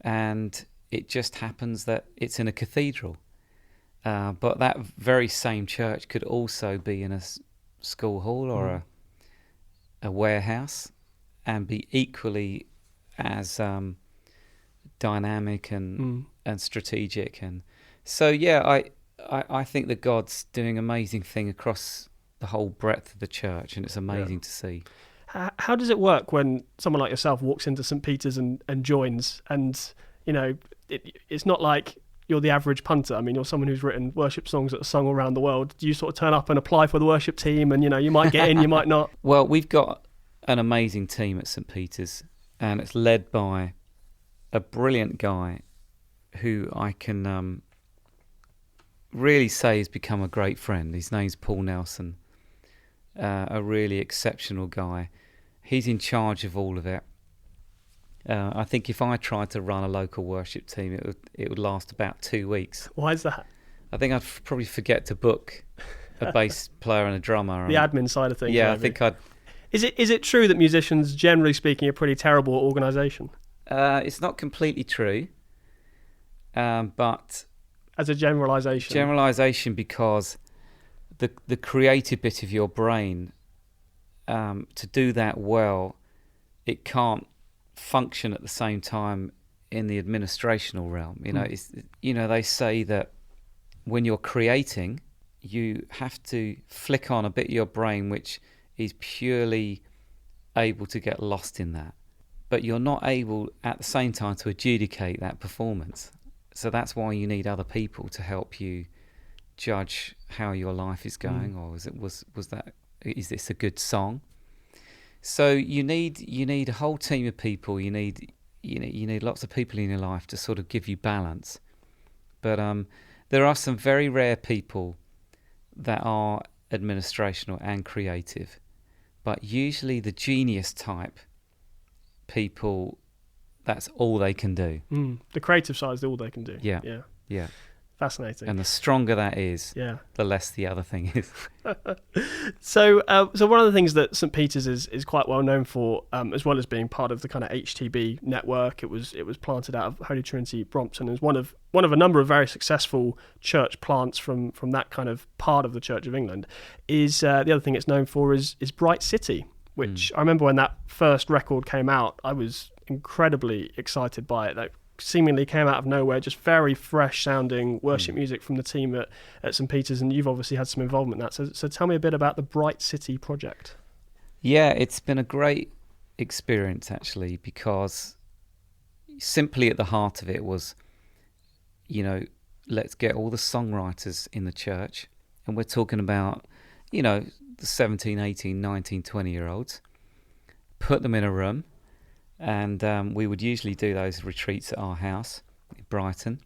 And it just happens that it's in a cathedral. But that very same church could also be in a school hall or a warehouse, and be equally as dynamic and strategic. And so, yeah, I think that God's doing an amazing thing across the whole breadth of the church, and it's amazing to see. How does it work when someone like yourself walks into St. Peter's and joins? And, you know, it's not like you're the average punter. I mean, you're someone who's written worship songs that are sung all around the world. Do you sort of turn up and apply for the worship team and, you know, you might get in, you might not? Well, we've got an amazing team at St. Peter's, and it's led by a brilliant guy who I can really say has become a great friend. His name's Paul Nelson, a really exceptional guy. He's in charge of all of it. I think if I tried to run a local worship team, it would last about 2 weeks. Why is that? I think I'd probably forget to book a bass player and a drummer. The admin side of things. Yeah, maybe. I think I'd... Is it true that musicians, generally speaking, are pretty terrible at organisation? It's not completely true, but... As a generalisation? Generalisation, because the creative bit of your brain, to do that well, it can't function at the same time in the administrational realm. You know, they say that when you're creating, you have to flick on a bit of your brain which is purely able to get lost in that, but you're not able at the same time to adjudicate that performance. So that's why you need other people to help you judge how your life is going, or is this a good song? So you need a whole team of people. You need lots of people in your life to sort of give you balance. But there are some very rare people that are administrational and creative, but usually the genius type people, that's all they can do. The creative side is all they can do. Yeah. Fascinating. And the stronger that is, the less the other thing is. So one of the things that St. Peter's is quite well known for, as well as being part of the kind of HTB network, it was planted out of Holy Trinity, Brompton, as one of a number of very successful church plants from that kind of part of the Church of England. Is the other thing it's known for is Bright City, which I remember when that first record came out, I was incredibly excited by it. That seemingly came out of nowhere, just very fresh sounding worship music from the team at St. Peter's, and you've obviously had some involvement in that. So tell me a bit about the Bright City project. Yeah, it's been a great experience actually, because simply at the heart of it was, let's get all the songwriters in the church, and we're talking about, the 17, 18, 19, 20-year-olds, put them in a room. And we would usually do those retreats at our house in Brighton,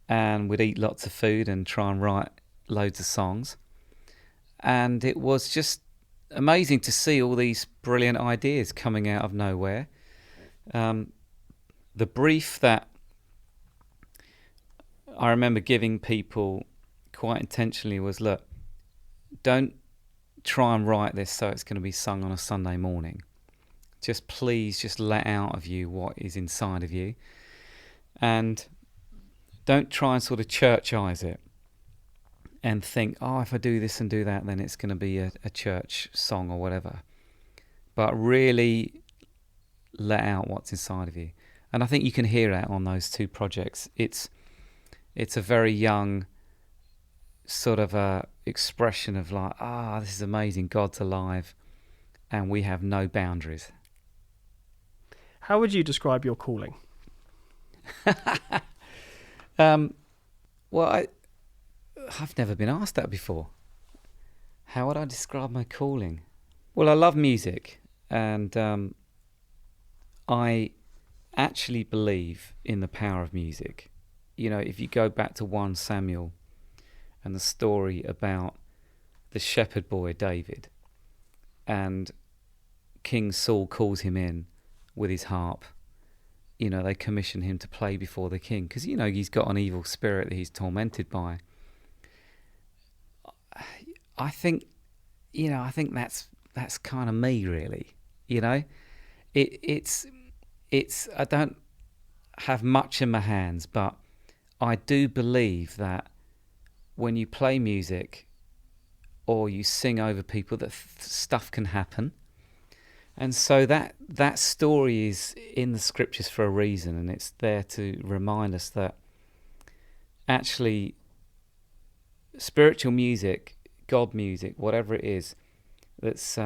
and we'd eat lots of food and try and write loads of songs. And it was just amazing to see all these brilliant ideas coming out of nowhere. The brief that I remember giving people quite intentionally was, look, don't try and write this so it's going to be sung on a Sunday morning. Please let out of you what is inside of you, and don't try and sort of churchize it and think, if I do this and do that, then it's going to be a church song or whatever. But really let out what's inside of you. And I think you can hear that on those two projects. It's a very young sort of a expression of like, this is amazing, God's alive, and we have no boundaries. How would you describe your calling? Well, I've never been asked that before. How would I describe my calling? Well, I love music, and I actually believe in the power of music. If you go back to 1 Samuel and the story about the shepherd boy David, and King Saul calls him in with his harp, they commission him to play before the king, because he's got an evil spirit that he's tormented by. I think that's kind of me, really. It's I don't have much in my hands, but I do believe that when you play music or you sing over people, that stuff can happen. And so that story is in the scriptures for a reason, and it's there to remind us that actually spiritual music, God music, whatever it is that's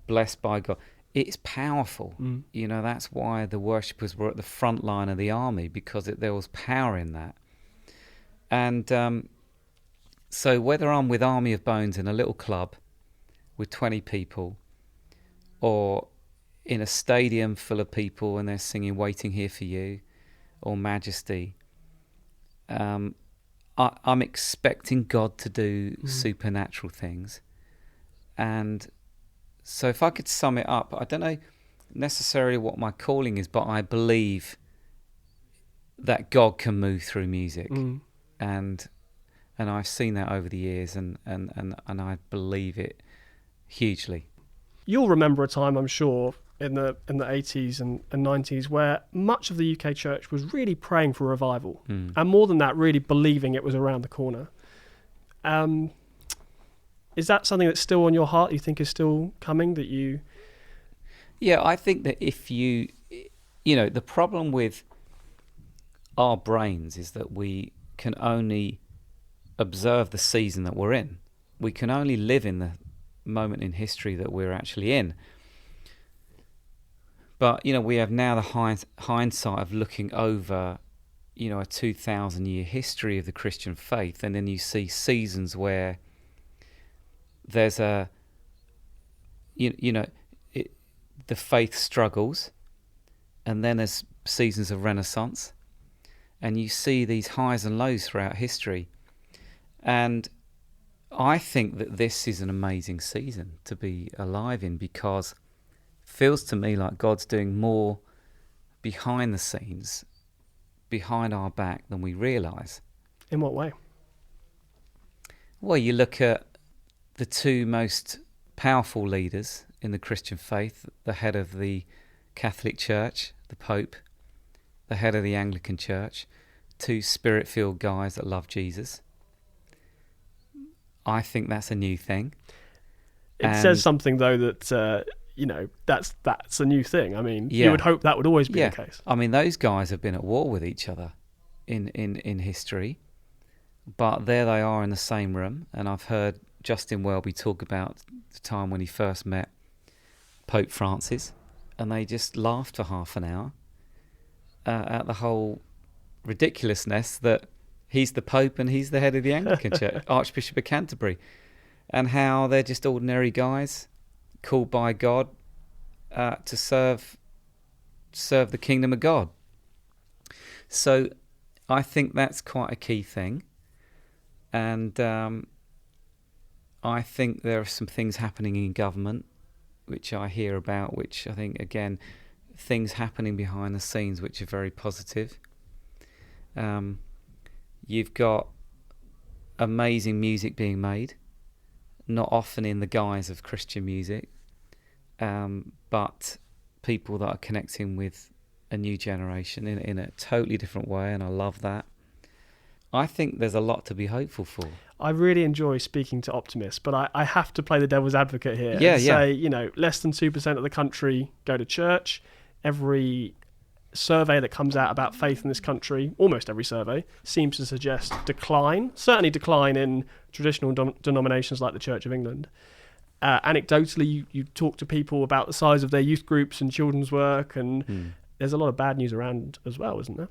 blessed by God, it's powerful. You know, that's why the worshippers were at the front line of the army, because there was power in that. And so whether I'm with Army of Bones in a little club with 20 people, or in a stadium full of people and they're singing Waiting Here for You or Majesty, I'm expecting God to do supernatural things. And so if I could sum it up, I don't know necessarily what my calling is, but I believe that God can move through music. And I've seen that over the years, and I believe it hugely. You'll remember a time, I'm sure, in the 80s and 90s where much of the UK church was really praying for revival, and more than that, really believing it was around the corner. Is that something that's still on your heart, you think is still coming, that you... Yeah, I think that if you know, the problem with our brains is that we can only observe the season that we're in. We can only live in the moment in history that we're actually in. But, you know, we have now the hindsight of looking over, you know, a 2,000-year history of the Christian faith, and then you see seasons where there's the faith struggles, and then there's seasons of renaissance, and you see these highs and lows throughout history. And I think that this is an amazing season to be alive in, because it feels to me like God's doing more behind the scenes, behind our back, than we realise. In what way? Well, you look at the two most powerful leaders in the Christian faith, the head of the Catholic Church, the Pope, the head of the Anglican Church, two spirit-filled guys that love Jesus. I think that's a new thing. It says something, though, that, you know, that's a new thing. I mean, you would hope that would always be the case. I mean, those guys have been at war with each other in history, but there they are in the same room. And I've heard Justin Welby talk about the time when he first met Pope Francis, and they just laughed for half an hour at the whole ridiculousness that he's the Pope and he's the head of the Anglican Church, Archbishop of Canterbury, and how they're just ordinary guys called by God to serve the kingdom of God. So I think that's quite a key thing. And I think there are some things happening in government which I hear about, which I think, again, things happening behind the scenes which are very positive. You've got amazing music being made, not often in the guise of Christian music, but people that are connecting with a new generation in a totally different way, and I love that. I think there's a lot to be hopeful for. I really enjoy speaking to optimists, but I have to play the devil's advocate here and say, you know, less than 2% of the country go to church. Every survey that comes out about faith in this country, almost every survey, seems to suggest decline, certainly decline in traditional denominations like the Church of England. Anecdotally, you talk to people about the size of their youth groups and children's work, and there's a lot of bad news around as well, isn't there?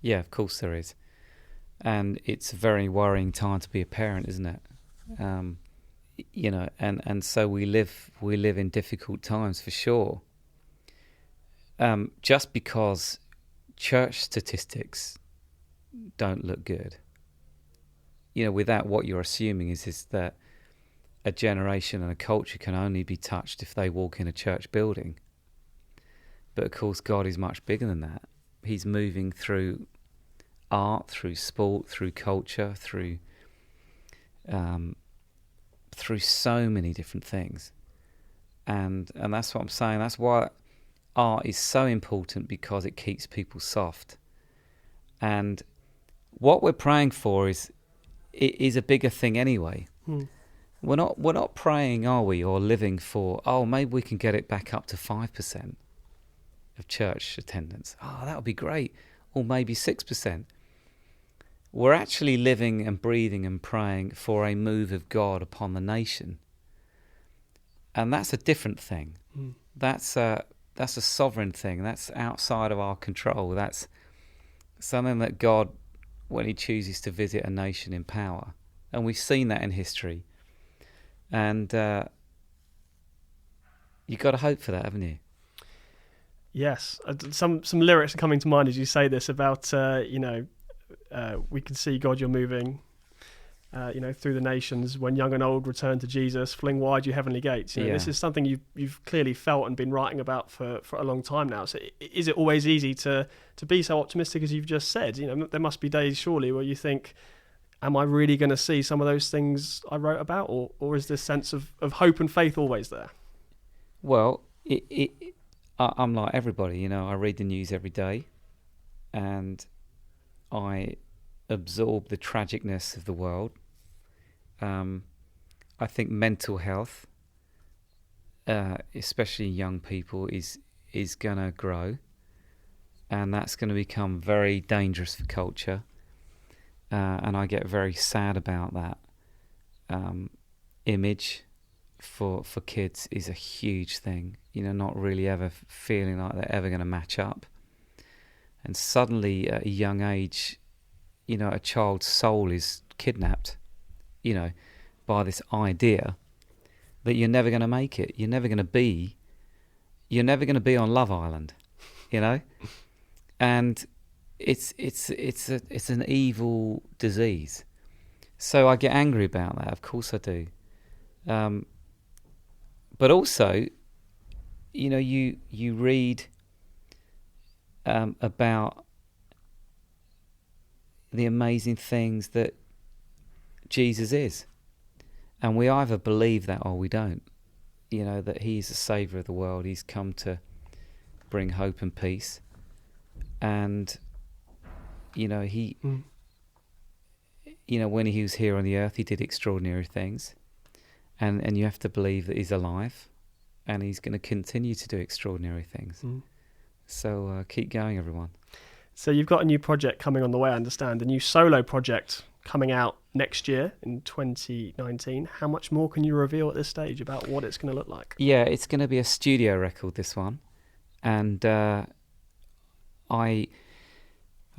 Yeah, of course there is. And it's a very worrying time to be a parent, isn't it? You know, and so we live in difficult times for sure. Just because church statistics don't look good, you know, with that, what you're assuming is that a generation and a culture can only be touched if they walk in a church building. But of course, God is much bigger than that. He's moving through art, through sport, through culture, through so many different things. And that's what I'm saying. That's why art is so important, because it keeps people soft. And what we're praying for is a bigger thing anyway. We're not praying, are we, or living for, oh, maybe we can get it back up to 5% of church attendance. Oh, that would be great. Or maybe 6%. We're actually living and breathing and praying for a move of God upon the nation. And that's a different thing. That's a sovereign thing. That's outside of our control. That's something that God, when he chooses to visit a nation in power. And we've seen that in history. And you've got to hope for that, haven't you? Yes. Some lyrics are coming to mind as you say this about, we can see God, you're moving, through the nations. When young and old return to Jesus, fling wide your heavenly gates. This is something you've clearly felt and been writing about for a long time now. So is it always easy to be so optimistic as you've just said? There must be days surely where you think, am I really going to see some of those things I wrote about? Or is this sense of hope and faith always there? Well, I'm like everybody, I read the news every day and I absorb the tragicness of the world. I think mental health, especially young people, is going to grow, and that's going to become very dangerous for culture. And I get very sad about that. Image for kids is a huge thing. Not really ever feeling like they're ever going to match up. And suddenly, at a young age, a child's soul is kidnapped, by this idea that you're never going to make it. You're never going to be on Love Island, and it's an evil disease. So I get angry about that. Of course I do. But also, you read about the amazing things that Jesus is. And we either believe that or we don't. That he's the saviour of the world. He's come to bring hope and peace. And, he, when he was here on the earth, he did extraordinary things. And you have to believe that he's alive. And he's going to continue to do extraordinary things. So keep going, everyone. So you've got a new project coming on the way, I understand, a new solo project coming out next year in 2019. How much more can you reveal at this stage about what it's going to look like? Yeah, it's going to be a studio record, this one. And I'm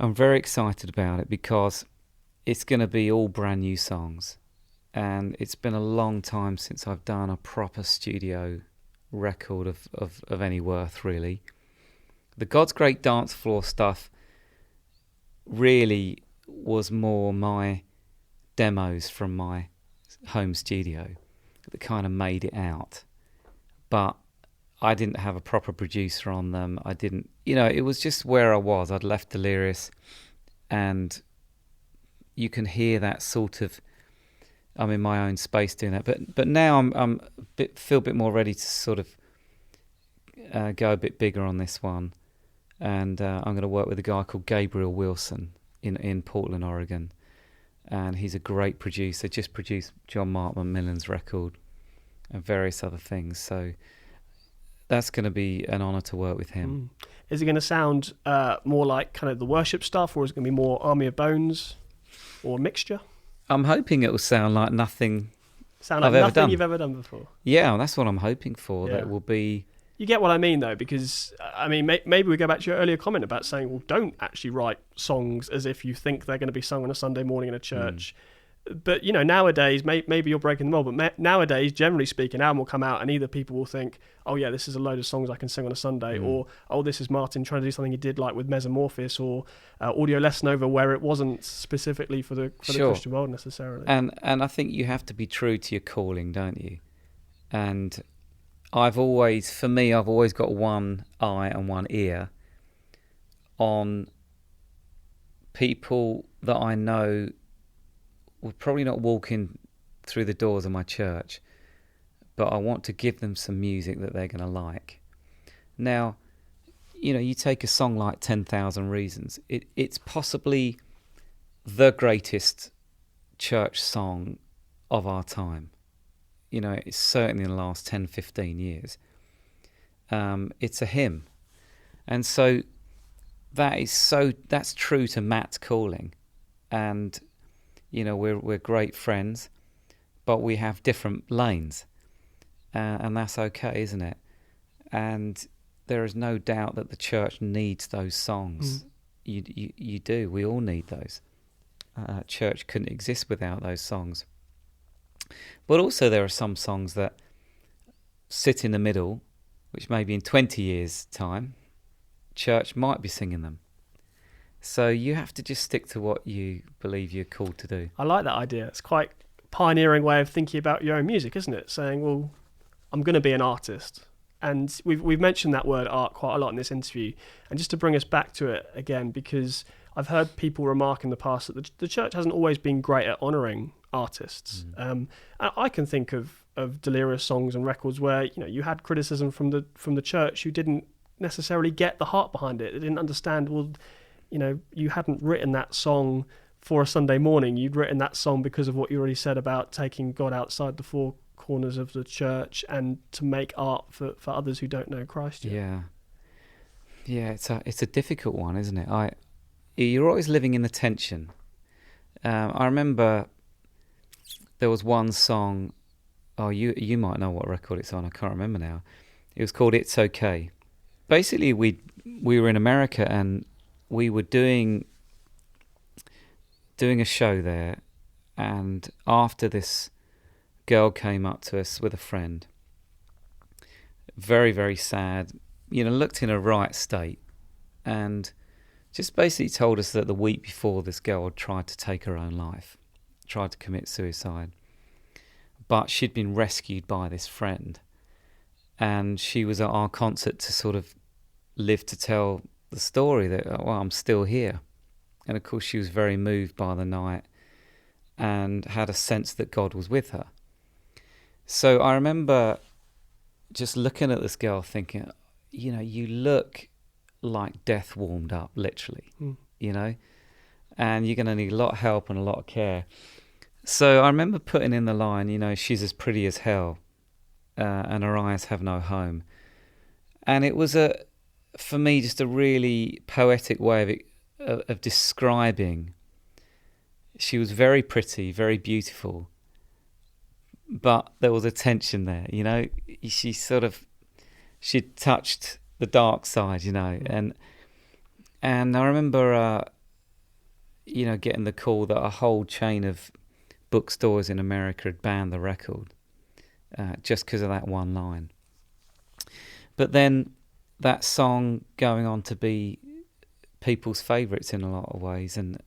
very excited about it because it's going to be all brand new songs. And it's been a long time since I've done a proper studio record of any worth, really. The God's Great Dance Floor stuff really was more my demos from my home studio that kind of made it out. But I didn't have a proper producer on them. I didn't, it was just where I was. I'd left Delirious, and you can hear that sort of, I'm in my own space doing that. But now I'm feel a bit more ready to sort of go a bit bigger on this one. And I'm going to work with a guy called Gabriel Wilson in Portland, Oregon. And he's a great producer, just produced John Mark McMillan's record and various other things. So that's going to be an honour to work with him. Is it going to sound more like kind of the worship stuff, or is it going to be more Army of Bones or a mixture? I'm hoping it will sound like nothing you've ever done before. Yeah, that's what I'm hoping for. Yeah. That will be... You get what I mean, though, because, maybe we go back to your earlier comment about saying, well, don't actually write songs as if you think they're going to be sung on a Sunday morning in a church. But, nowadays, maybe you're breaking the mold, but nowadays, generally speaking, an album will come out and either people will think, oh, yeah, this is a load of songs I can sing on a Sunday, or, oh, this is Martin trying to do something he did like with Mesomorphosis or Audio Lesson Over, where it wasn't specifically for the Christian world necessarily. And I think you have to be true to your calling, don't you? And I've always got one eye and one ear on people that I know will probably not walk in through the doors of my church, but I want to give them some music that they're going to like. Now, you take a song like 10,000 Reasons. It's possibly the greatest church song of our time. it's certainly in the last 10, 15 years, it's a hymn. And so that's true to Matt's calling. And, we're great friends, but we have different lanes. And that's okay, isn't it? And there is no doubt that the church needs those songs. You do. We all need those. Church couldn't exist without those songs. But also there are some songs that sit in the middle, which maybe in 20 years' time, church might be singing them. So you have to just stick to what you believe you're called to do. I like that idea. It's quite a pioneering way of thinking about your own music, isn't it? Saying, well, I'm going to be an artist. And we've mentioned that word art quite a lot in this interview. And just to bring us back to it again, because I've heard people remark in the past that the church hasn't always been great at honouring artists. I can think of Delirious songs and records where you had criticism from the church who didn't necessarily get the heart behind it. They didn't understand. Well, you hadn't written that song for a Sunday morning. You'd written that song because of what you already said about taking God outside the four corners of the church and to make art for others who don't know Christ yet. Yeah, it's a difficult one, isn't it? You're always living in the tension. I remember there was one song. Oh, you might know what record it's on. I can't remember now. It was called "It's Okay." Basically, we were in America and we were doing a show there, and after this, girl came up to us with a friend, very, very sad, looked in a right state, and just basically told us that the week before this girl had tried to take her own life, tried to commit suicide, but she'd been rescued by this friend, and she was at our concert to sort of live to tell the story that, well, I'm still here. And of course she was very moved by the night and had a sense that God was with her. So I remember just looking at this girl thinking, you look like death warmed up, literally, and you're going to need a lot of help and a lot of care. So I remember putting in the line, she's as pretty as hell, and her eyes have no home. And it was for me, just a really poetic way of describing. She was very pretty, very beautiful, but there was a tension there, she'd touched the dark side, and I remember, getting the call that a whole chain of bookstores in America had banned the record, just because of that one line. But then that song going on to be people's favourites in a lot of ways, and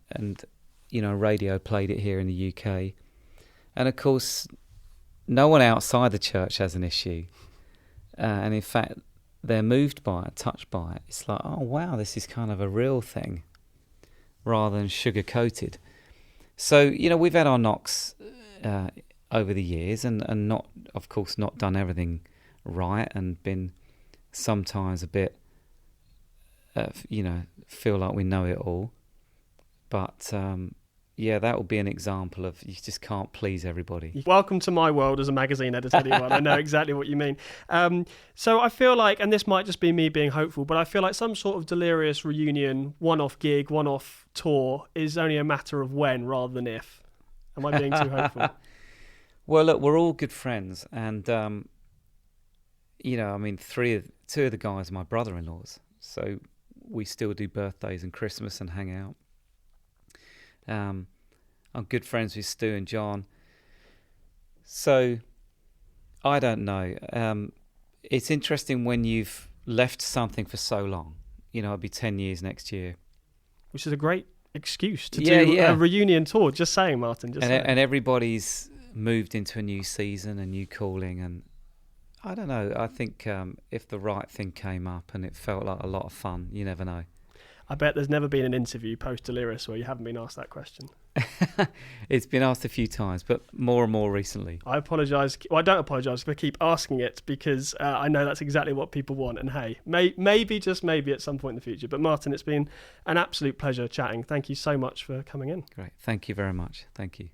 radio played it here in the UK, and of course no one outside the church has an issue, and in fact they're moved by it, touched by it. It's like, oh wow, this is kind of a real thing rather than sugar coated. So we've had our knocks over the years, and not, of course, not done everything right, and been sometimes a bit feel like we know it all, but that would be an example of you just can't please everybody. Welcome to my world as a magazine editor, anyone. I know exactly what you mean. So I feel like, and this might just be me being hopeful, but I feel like some sort of Delirious reunion, one-off gig, one-off tour is only a matter of when rather than if. Am I being too hopeful? Well, look, we're all good friends, and two of the guys are my brother-in-laws, so we still do birthdays and Christmas and hang out. I'm good friends with Stu and John. So, I don't know. It's interesting when you've left something for so long. It'll be 10 years next year. Which is a great excuse to do a reunion tour. Just saying, Martin. And everybody's moved into a new season, a new calling. And I don't know. I think if the right thing came up and it felt like a lot of fun, you never know. I bet there's never been an interview post-Delirious where you haven't been asked that question. It's been asked a few times, but more and more recently. I apologise. Well, I don't apologise if I keep asking it, because I know that's exactly what people want. And hey, maybe, just maybe at some point in the future. But Martin, it's been an absolute pleasure chatting. Thank you so much for coming in. Great. Thank you very much. Thank you.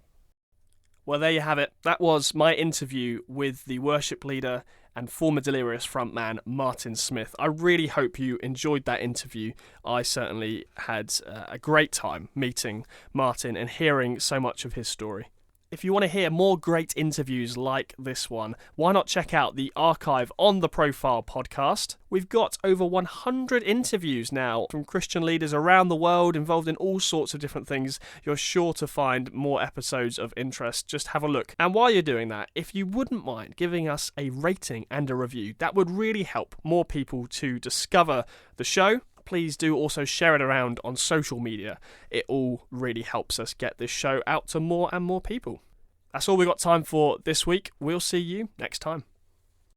Well, there you have it. That was my interview with the worship leader and former Delirious frontman Martin Smith. I really hope you enjoyed that interview. I certainly had a great time meeting Martin and hearing so much of his story. If you want to hear more great interviews like this one, why not check out the archive on the Profile podcast? We've got over 100 interviews now from Christian leaders around the world involved in all sorts of different things. You're sure to find more episodes of interest. Just have a look. And while you're doing that, if you wouldn't mind giving us a rating and a review, that would really help more people to discover the show. Please do also share it around on social media. It all really helps us get this show out to more and more people. That's all we've got time for this week. We'll see you next time.